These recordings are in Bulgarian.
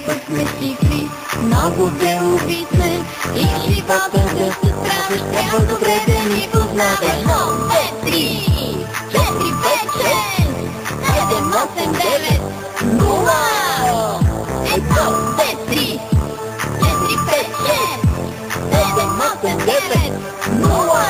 път сме шифри, много делови сме и живота да се справиш, трябва добре да ни познаваш. 1, 2, 3, 4, 5, 6, 7, 8, 9, 0. 1, 2, 3, 4, 5, 6, 7, 8, 9, 0.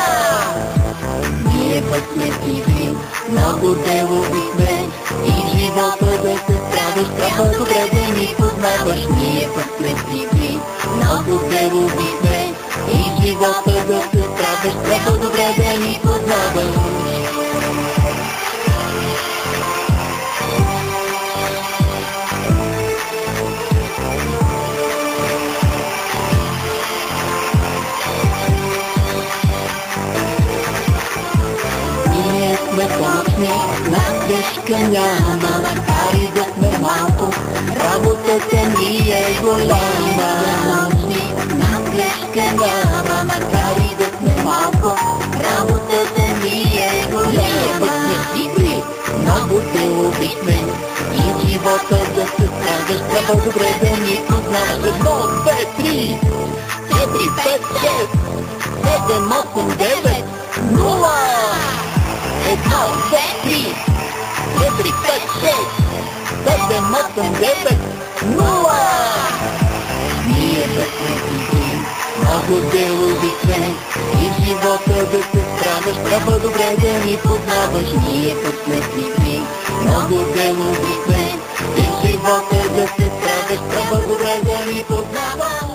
Ние път сме шифри, много делови сме и живота да се справиш, трябва добре да ни познаваш. Ние път сме шифри, много делови сме и живота да се справиш, трябва добре да ни познаваш. Сме точни, на грешка няма, макар и да сме малко, работата ни е голяма. Точни, на грешка няма, макар и да сме малко, работата ни е голяма. Пък сме шифри, много делови сме и живота да се справиш, трябва добре да ни познаваш. 1, 2, 3, 4, 5, 6, 7, 8, 9, 0. 1, 2, 3, 4, 5, 6, 7, 8, 9, 0. Ние да сме шифри, много делови сме и живота да се справиш, трябва добре да ни познаваш. Ние път сме шифри, много делови сме и живота да се справиш, трябва добре да ни познаваш.